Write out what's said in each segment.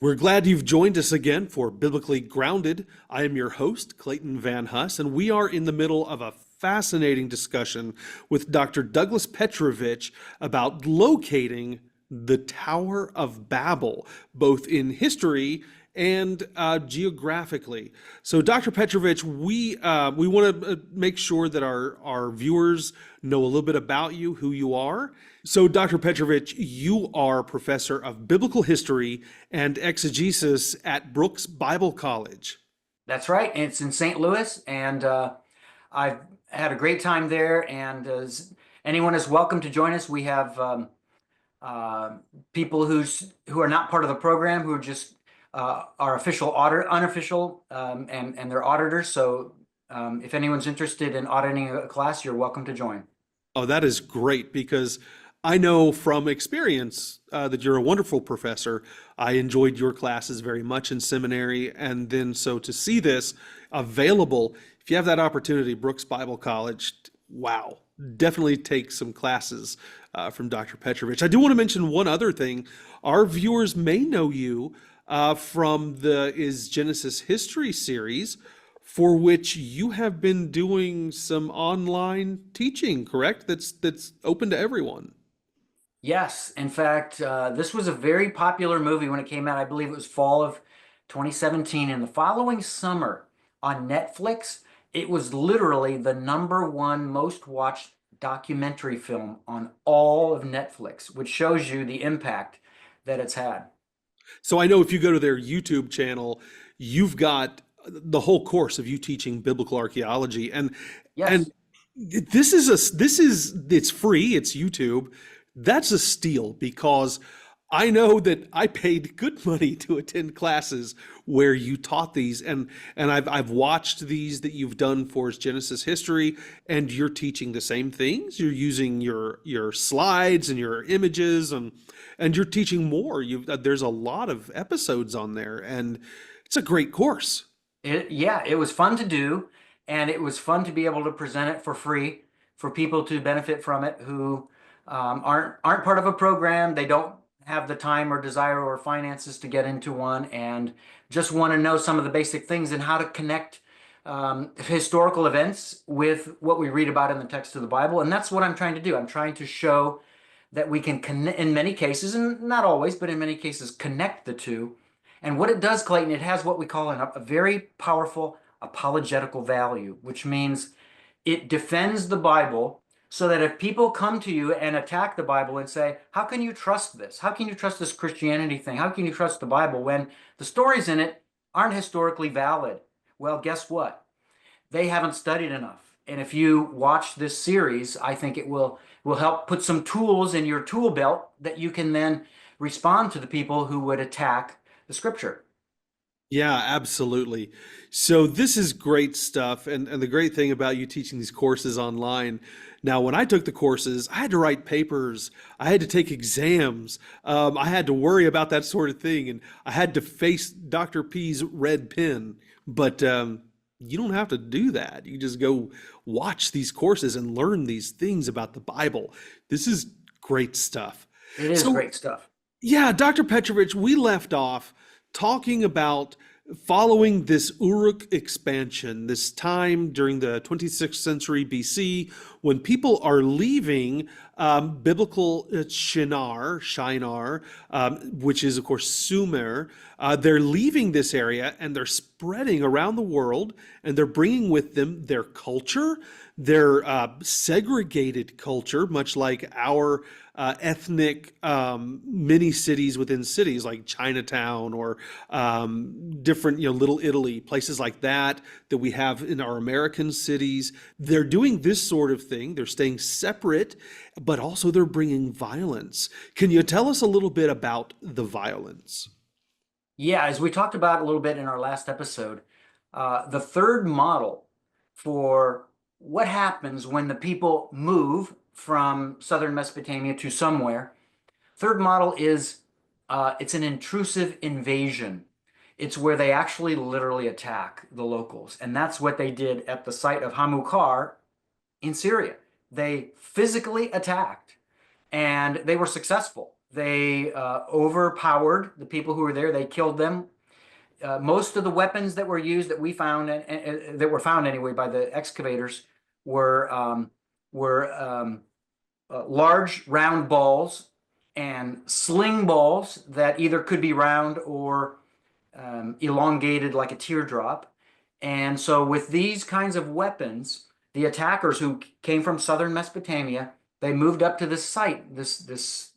We're glad you've joined us again for Biblically Grounded. I am your host, Clayton Van Huss, and we are in the middle of a fascinating discussion with Dr. Douglas Petrovich about locating the Tower of Babel, both in history and geographically. So, Dr. Petrovich, we want to make sure that our viewers know a little bit about you, who you are. So, Dr. Petrovich, you are professor of biblical history and exegesis at Brooks Bible College. That's right. It's in St. Louis, and I've had a great time there. And as anyone is welcome to join us. We have people who are not part of the program who are just our official unofficial, and they're auditors. So if anyone's interested in auditing a class, you're welcome to join. Oh, that is great because I know from experience that you're a wonderful professor. I enjoyed your classes very much in seminary. And then so to see this available, if you have that opportunity, Brooks Bible College, wow, definitely take some classes from Dr. Petrovich. I do want to mention one other thing. Our viewers may know you from the Is Genesis History series, for which you have been doing some online teaching, correct? That's open to everyone. Yes, in fact, this was a very popular movie when it came out. I believe it was fall of 2017. And the following summer on Netflix, it was literally the #1 most watched documentary film on all of Netflix, which shows you the impact that it's had. So I know if you go to their YouTube channel, you've got the whole course of you teaching biblical archaeology, and Yes. it's free, it's YouTube. That's a steal because I know that I paid good money to attend classes where you taught these, and I've watched these that you've done for Genesis history, and you're teaching the same things. You're using your slides and your images, and you're teaching more. There's a lot of episodes on there, and it's a great course. Yeah, it was fun to do, and it was fun to be able to present it for free for people to benefit from it who aren't part of a program. They don't have the time or desire or finances to get into one, and just want to know some of the basic things and how to connect historical events with what we read about in the text of the Bible. And that's what I'm trying to do. I'm trying to show that we can connect, in many cases, and not always, but in many cases, connect the two. And what it does, Clayton, it has what we call a very powerful apologetical value, which means it defends the Bible so that if people come to you and attack the Bible and say, how can you trust this? How can you trust this Christianity thing? How can you trust the Bible when the stories in it aren't historically valid? Well, guess what? They haven't studied enough. And if you watch this series, I think it will help put some tools in your tool belt that you can then respond to the people who would attack the scripture. Yeah, absolutely. So this is great stuff. And the great thing about you teaching these courses online. Now, when I took the courses, I had to write papers. I had to take exams. I had to worry about that sort of thing. And I had to face Dr. P's red pen. But you don't have to do that. You just go watch these courses and learn these things about the Bible. This is great stuff. It is So great stuff. yeah, Dr. Petrovich, we left off talking about following this Uruk expansion, this time during the 26th century BC, when people are leaving biblical Shinar, which is, of course, Sumer. They're leaving this area and they're spreading around the world, and they're bringing with them their culture, their segregated culture, much like our ethnic mini cities within cities like Chinatown or different, Little Italy, places like that that we have in our American cities. They're doing this sort of thing. They're staying separate, but also they're bringing violence. Can you tell us a little bit about the violence? Yeah, as we talked about a little bit in our last episode, the third model for what happens when the people move from southern Mesopotamia to somewhere, third model is it's an intrusive invasion. It's where they actually literally attack the locals. And that's what they did at the site of Hamukar in Syria. They physically attacked and they were successful. They overpowered the people who were there. They killed them. Most of the weapons that were used that we found and that were found anyway by the excavators were large round balls and sling balls that either could be round or elongated like a teardrop. And so with these kinds of weapons, the attackers who came from southern Mesopotamia, they moved up to this site, this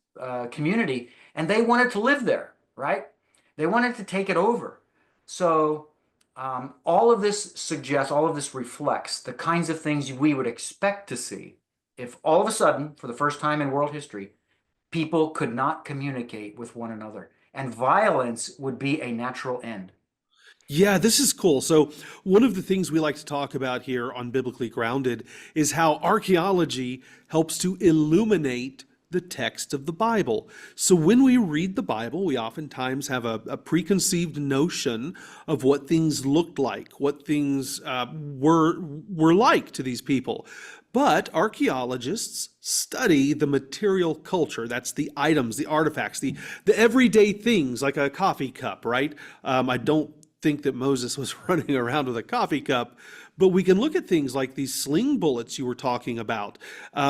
community, and they wanted to live there, right? They wanted to take it over. So all of this suggests, all of this reflects the kinds of things we would expect to see if all of a sudden, for the first time in world history, people could not communicate with one another, and violence would be a natural end. Yeah, this is cool. So, one of the things we like to talk about here on Biblically Grounded is how archaeology helps to illuminate the text of the Bible. So, when we read the Bible, we oftentimes have a preconceived notion of what things looked like, what things were like to these people. But archaeologists study the material culture. That's the items, the artifacts, the everyday things like a coffee cup, right? I don't think that Moses was running around with a coffee cup, but we can look at things like these sling bullets you were talking about.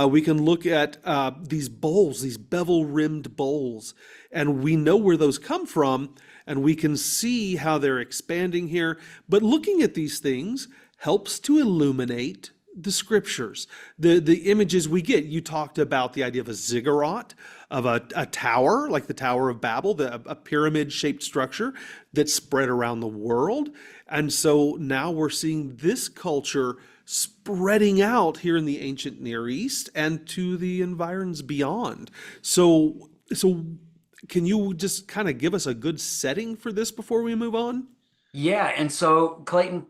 We can look at these bowls, these bevel-rimmed bowls, and we know where those come from, and we can see how they're expanding here. But looking at these things helps to illuminate the scriptures, the images we get. You talked about the idea of a ziggurat, of a tower, like the Tower of Babel, a pyramid-shaped structure that spread around the world. And so now we're seeing this culture spreading out here in the ancient Near East and to the environs beyond. So can you just kind of give us a good setting for this before we move on? Yeah, and so Clayton,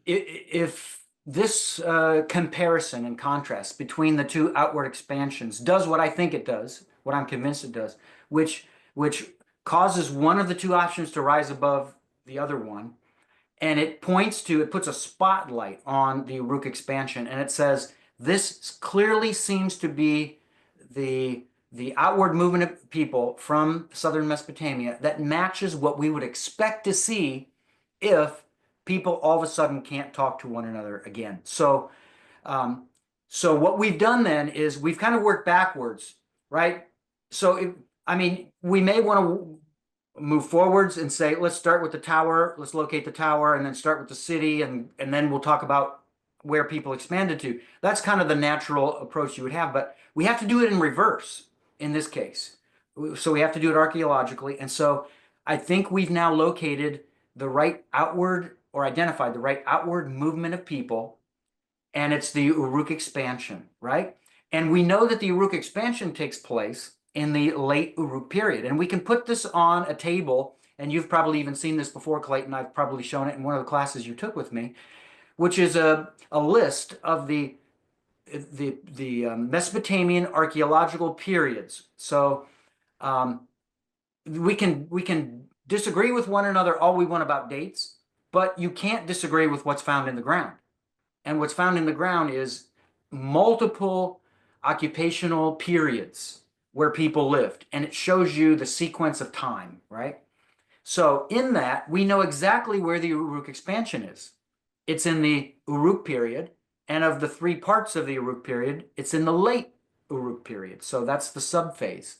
if this comparison and contrast between the two outward expansions does what I think it does, what I'm convinced it does, which causes one of the two options to rise above the other one, and it puts a spotlight on the Uruk expansion, and it says this clearly seems to be the outward movement of people from southern Mesopotamia that matches what we would expect to see if people all of a sudden can't talk to one another again. So, so what we've done then is we've kind of worked backwards, right? So, I mean, we may want to move forwards and say, let's start with the tower, let's locate the tower, and then start with the city, and then we'll talk about where people expanded to. That's kind of the natural approach you would have, but we have to do it in reverse in this case. So we have to do it archaeologically. And so I think we've now located the right outward, or identified the right outward movement of people, and it's the Uruk expansion, right? And we know that the Uruk expansion takes place in the late Uruk period. And we can put this on a table, and you've probably even seen this before, Clayton. I've probably shown it in one of the classes you took with me, which is a list of the Mesopotamian archaeological periods. So we can disagree with one another all we want about dates, but you can't disagree with what's found in the ground. And what's found in the ground is multiple occupational periods where people lived, and it shows you the sequence of time, right? So in that, we know exactly where the Uruk expansion is. It's in the Uruk period, and of the three parts of the Uruk period, it's in the late Uruk period. So that's the subphase,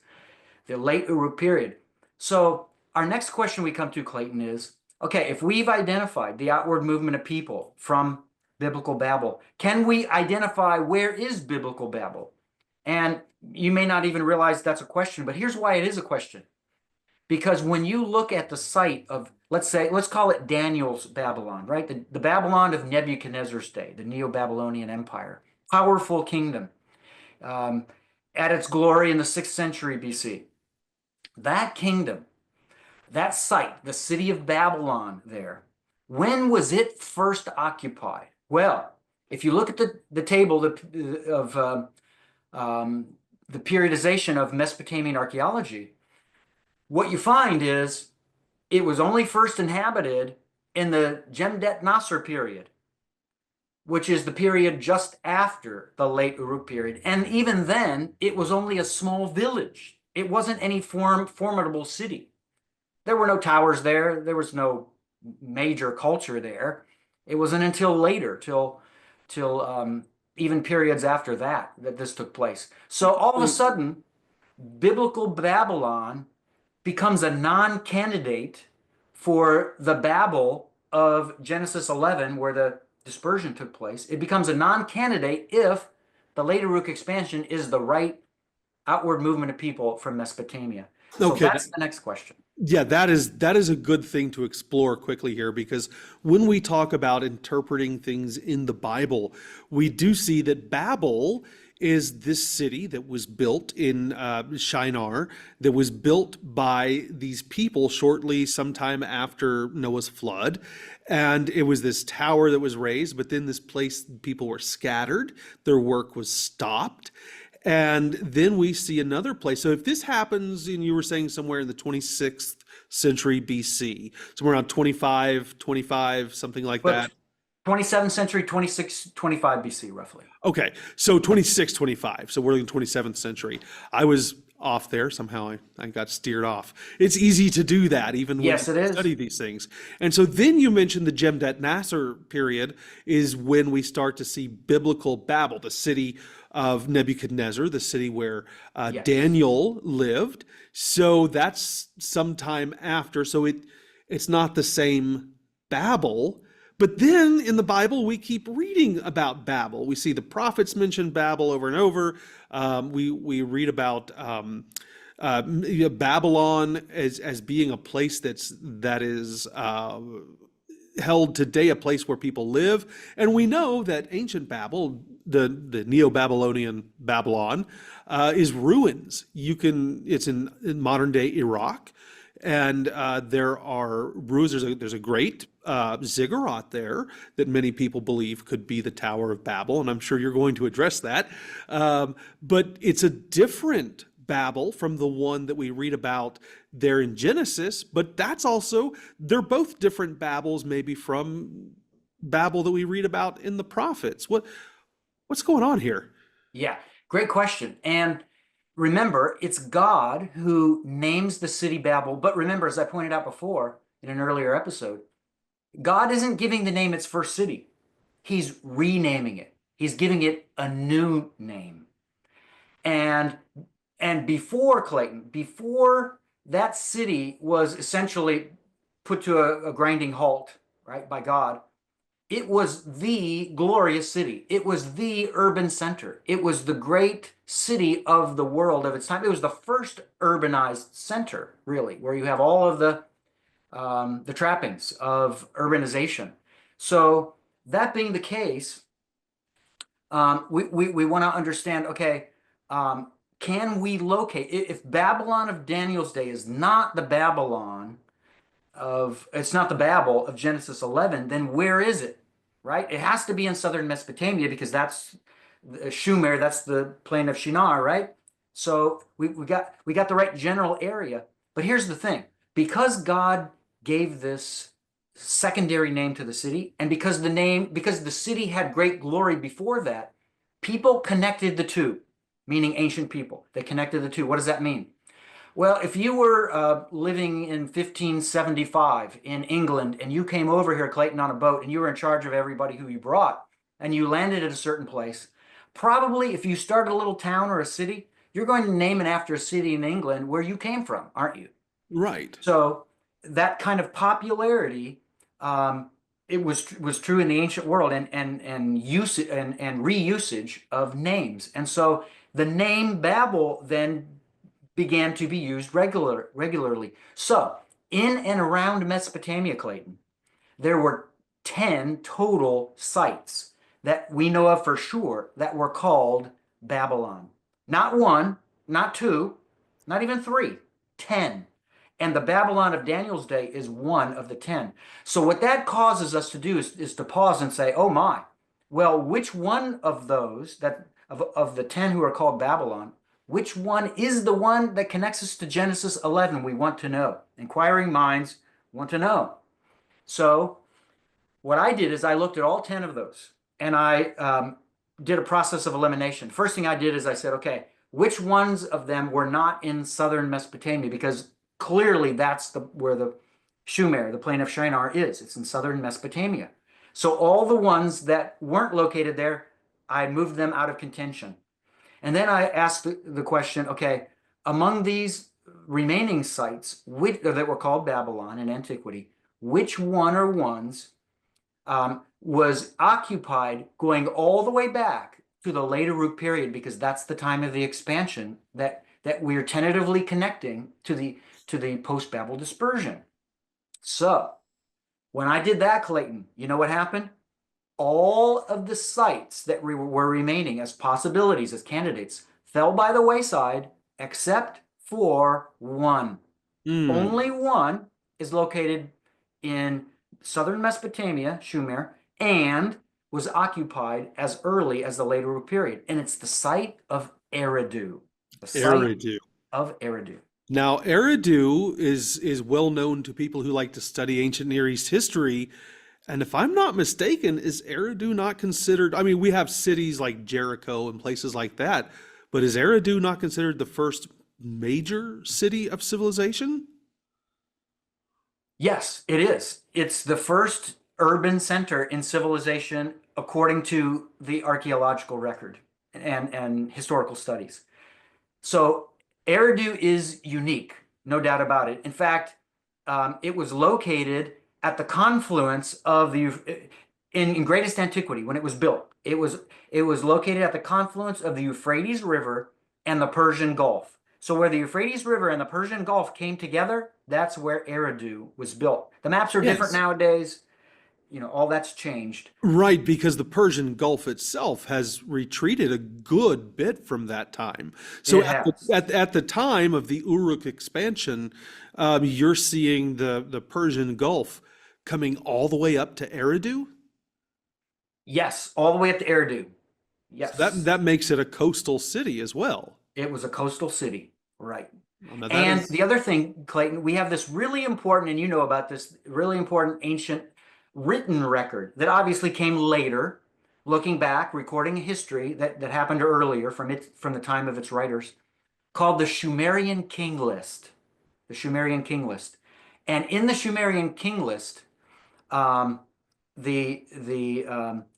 the late Uruk period. So our next question we come to, Clayton, is, okay, if we've identified the outward movement of people from biblical Babel, can we identify where is biblical Babel? And you may not even realize that's a question, but here's why it is a question. Because when you look at the site of, let's call it Daniel's Babylon, right? The Babylon of Nebuchadnezzar's day, the Neo-Babylonian Empire, powerful kingdom, at its glory in the 6th century BC. That kingdom, that site, the city of Babylon there, when was it first occupied? Well, if you look at the table of the periodization of Mesopotamian archaeology, what you find is it was only first inhabited in the Jemdet Nasser period, which is the period just after the late Uruk period. And even then, it was only a small village it wasn't any formidable city. There were no towers there. There was no major culture there. It wasn't until later, till even periods after that, that this took place. So all of a sudden, biblical Babylon becomes a non-candidate for the Babel of Genesis 11, where the dispersion took place. It becomes a non-candidate if the late Uruk expansion is the right outward movement of people from Mesopotamia. So Okay. that's the next question. Yeah, that is a good thing to explore quickly here, because when we talk about interpreting things in the Bible, we do see that Babel is this city that was built in Shinar, that was built by these people shortly sometime after Noah's flood. And it was this tower that was raised, but then this place, people were scattered, their work was stopped. And then we see another place. So if this happens, and you were saying somewhere in the 26th century BC, somewhere around 25, something like But that. 27th century, 26, 25 BC, roughly. Okay, so 26, 25. So we're in the 27th century. I was off there. Somehow I got steered off. It's easy to do that, even when Yes, you it is. study these things. And so then you mentioned the Jemdet Nasser period is when we start to see biblical Babel, the city of Nebuchadnezzar, the city where Yes. Daniel lived. So that's sometime after. So it's not the same Babel. But then in the Bible, we keep reading about Babel. We see the prophets mention Babel over and over. We read about Babylon as being a place that is held today, a place where people live. And we know that ancient Babel, the Neo-Babylonian Babylon, is ruins. It's in modern day Iraq. And there are ruins. There's a great ziggurat there that many people believe could be the Tower of Babel, and I'm sure you're going to address that. But it's a different Babel from the one that we read about there in Genesis. But they're both different Babels, maybe from Babel that we read about in the prophets. What's going on here? Yeah, great question. And remember, it's God who names the city Babel. But remember, as I pointed out before in an earlier episode, God isn't giving the name its first city. He's renaming it. He's giving it a new name. And before Clayton, before that city was essentially put to a grinding halt, right, by God, it was the glorious city. It was the urban center. It was the great city of the world of its time. It was the first urbanized center, really, where you have all of the trappings of urbanization. So that being the case, we want to understand, okay, can we locate, if Babylon of Daniel's day is not the it's not the Babel of Genesis 11, then where is it, right? It has to be in southern Mesopotamia, because that's Shumer, that's the plain of Shinar, right? So we got the right general area. But here's the thing, because God gave this secondary name to the city, and because the city had great glory before that, people connected the two, meaning ancient people. They connected the two. What does that mean? Well, if you were living in 1575 in England, and you came over here, Clayton, on a boat, and you were in charge of everybody who you brought, and you landed at a certain place, probably if you started a little town or a city, you're going to name it after a city in England where you came from, aren't you? Right. So that kind of popularity, it was true in the ancient world, and use and reusage of names. And so the name Babel then began to be used regularly. So in and around Mesopotamia, Clayton, there were 10 total sites that we know of for sure that were called Babylon. Not one, not two, not even three, 10. And the Babylon of Daniel's day is one of the 10. So what that causes us to do is to pause and say, oh my, well, which one of those, of the 10 who are called Babylon, which one is the one that connects us to Genesis 11? We want to know. Inquiring minds want to know. So what I did is I looked at all 10 of those, and I did a process of elimination. First thing I did is I said, okay, which ones of them were not in southern Mesopotamia, because clearly that's where the Shumer, the plain of Shinar, is. It's in southern Mesopotamia. So all the ones that weren't located there, I moved them out of contention. And then I asked the question, okay, among these remaining sites that were called Babylon in antiquity, which one or ones was occupied going all the way back to the late Uruk period, because that's the time of the expansion that we're tentatively connecting to the post-Babel dispersion. So when I did that, Clayton, you know what happened? All of the sites that were remaining as possibilities, as candidates, fell by the wayside, except for one. Only one is located in southern Mesopotamia, Shumer, and was occupied as early as the late Uruk period. And it's the site of Eridu. The site Eridu. of Eridu. Now, Eridu is well known to people who like to study ancient Near East history. And if I'm not mistaken, is Eridu not considered? I mean, we have cities like Jericho and places like that, but is Eridu not considered the first major city of civilization? Yes, it is. It's the first urban center in civilization according to the archaeological record and historical studies. So Eridu is unique, no doubt about it. In fact, it was located at the confluence of in greatest antiquity when it was built. It was located at the confluence of the Euphrates River and the Persian Gulf. So where the Euphrates River and the Persian Gulf came together, that's where Eridu was built. The maps are different nowadays. You know, all that's changed. Right, because the Persian Gulf itself has retreated a good bit from that time. So at the time of the Uruk expansion, you're seeing the Persian Gulf coming all the way up to Eridu? Yes, all the way up to Eridu. Yes. So that makes it a coastal city as well. It was a coastal city, right. And the other thing, Clayton, we have this really important, and you know about this, really important ancient written record that obviously came later, looking back, recording a history that happened earlier from the time of its writers, called the Sumerian King List. The Sumerian King List. And in the Sumerian King List, the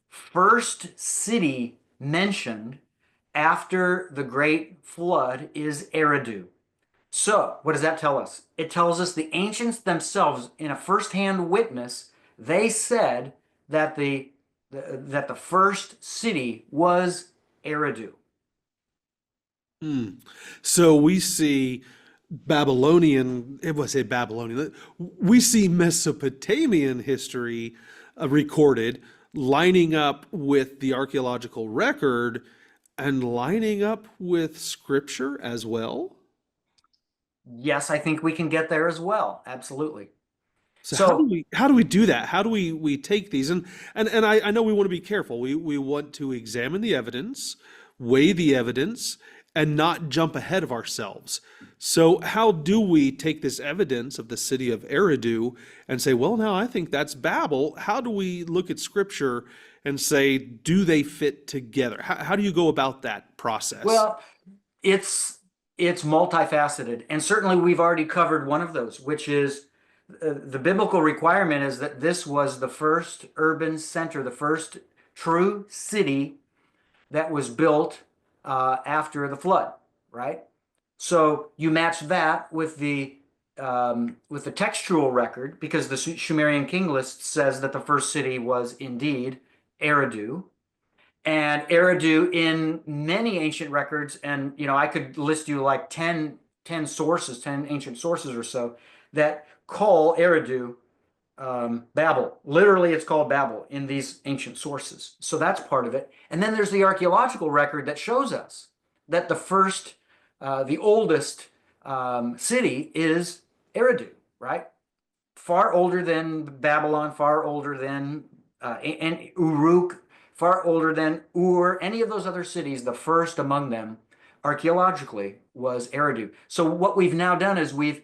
first city mentioned after the Great Flood is Eridu. So what does that tell us? It tells us the ancients themselves, in a first-hand witness, they said that the first city was Eridu. So we see we see Mesopotamian history recorded lining up with the archaeological record and lining up with scripture as well. Yes, I think we can get there as well. Absolutely. So how do we do that? How do we take these? And I know we want to be careful. We want to examine the evidence, weigh the evidence, and not jump ahead of ourselves. So how do we take this evidence of the city of Eridu and say, well, now I think that's Babel? How do we look at scripture and say, do they fit together? How do you go about that process? Well, it's multifaceted, and certainly we've already covered one of those, which is the biblical requirement is that this was the first urban center, the first true city that was built after the flood, right? So you match that with the textual record, because the Sumerian King List says that the first city was indeed Eridu. And Eridu, in many ancient records, and I could list you like 10 sources, 10 ancient sources or so, that call Eridu Babel. Literally, it's called Babel in these ancient sources. So that's part of it. And then there's the archaeological record that shows us that the oldest city is Eridu, right? Far older than Babylon, far older than and Uruk, far older than Ur, any of those other cities. The first among them, archaeologically, was Eridu. So what we've now done is we've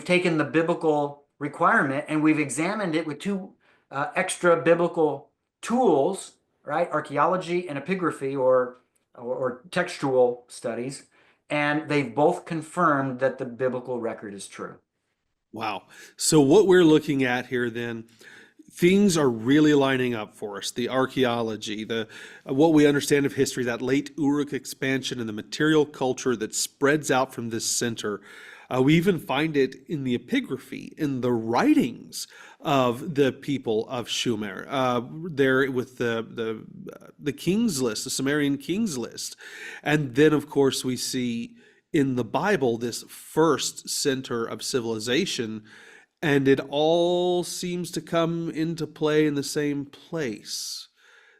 taken the biblical requirement and we've examined it with two extra biblical tools, right? Archaeology and epigraphy, or or textual studies, and they've both confirmed that the biblical record is true. Wow. So what we're looking at here then, things are really lining up for us. The archaeology, the what we understand of history, that late Uruk expansion and the material culture that spreads out from this center. We even find it in the epigraphy, in the writings of the people of Sumer, there with the king's list, the Sumerian king's list, and then of course we see in the Bible this first center of civilization, and it all seems to come into play in the same place.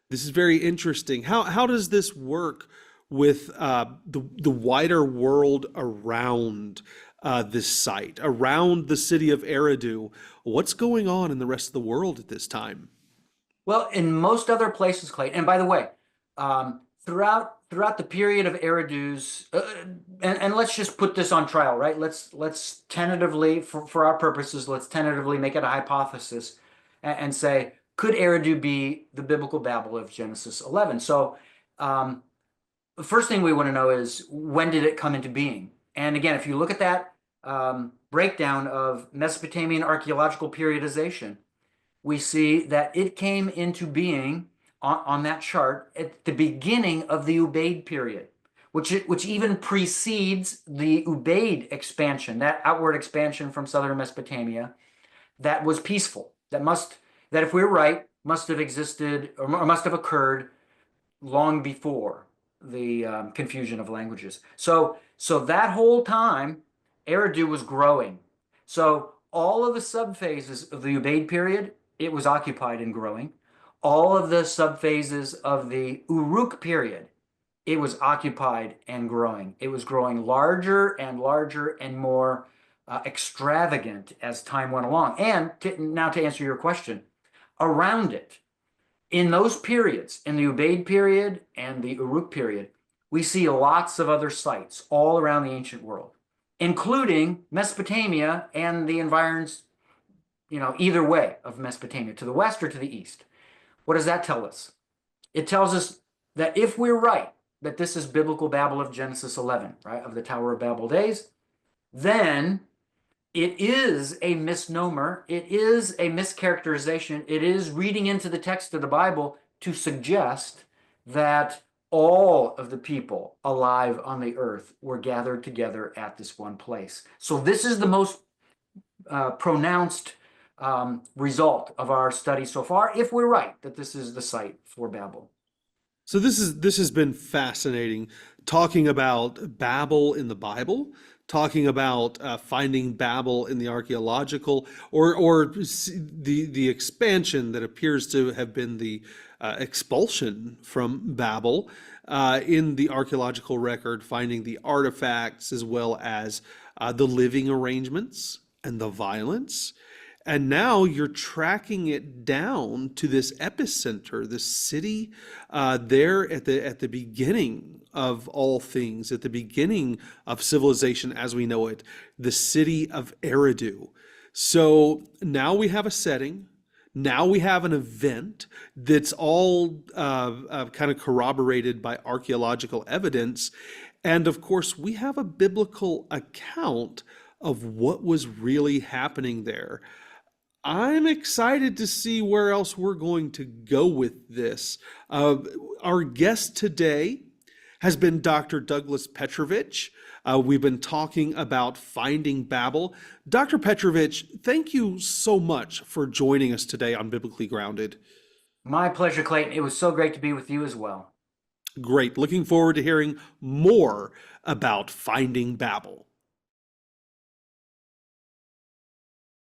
This is very interesting. How does this work with the wider world around this site, around the city of Eridu? What's going on in the rest of the world at this time? Well, in most other places, Clayton, and by the way, throughout the period of Eridu's, and let's just put this on trial, right? Let's tentatively, for our purposes, let's tentatively make it a hypothesis and say, could Eridu be the biblical Babel of Genesis 11? So the first thing we want to know is, when did it come into being? And again, if you look at that breakdown of Mesopotamian archaeological periodization, we see that it came into being on that chart at the beginning of the Ubaid period, which even precedes the Ubaid expansion, that outward expansion from southern Mesopotamia, that was peaceful, that if we're right, must have existed or must have occurred long before the confusion of languages. So that whole time, Eridu was growing. So all of the subphases of the Ubaid period, it was occupied and growing. All of the subphases of the Uruk period, it was occupied and growing. It was growing larger and larger and more extravagant as time went along. And now to answer your question, around it, in those periods, in the Ubaid period and the Uruk period, we see lots of other sites all around the ancient world, including Mesopotamia and the environs, either way of Mesopotamia, to the west or to the east. What does that tell us? It tells us that if we're right, that this is biblical Babel of Genesis 11, right, of the Tower of Babel days, then it is a misnomer. It is a mischaracterization. It is reading into the text of the Bible to suggest that all of the people alive on the earth were gathered together at this one place. So this is the most pronounced result of our study so far, if we're right that this is the site for Babel. So this has been fascinating, talking about Babel in the Bible, talking about finding Babel in the archaeological, or the expansion that appears to have been the expulsion from Babel in the archaeological record, finding the artifacts as well as the living arrangements and the violence. And now you're tracking it down to this epicenter, this city there at the beginning of all things, at the beginning of civilization as we know it, the city of Eridu. So now we have a setting. Now we have an event that's all kind of corroborated by archaeological evidence. And of course, we have a biblical account of what was really happening there. I'm excited to see where else we're going to go with this. Our guest today has been Dr. Douglas Petrovich. We've been talking about finding Babel. Dr. Petrovich, thank you so much for joining us today on Biblically Grounded. My pleasure, Clayton. It was so great to be with you as well. Great. Looking forward to hearing more about finding Babel.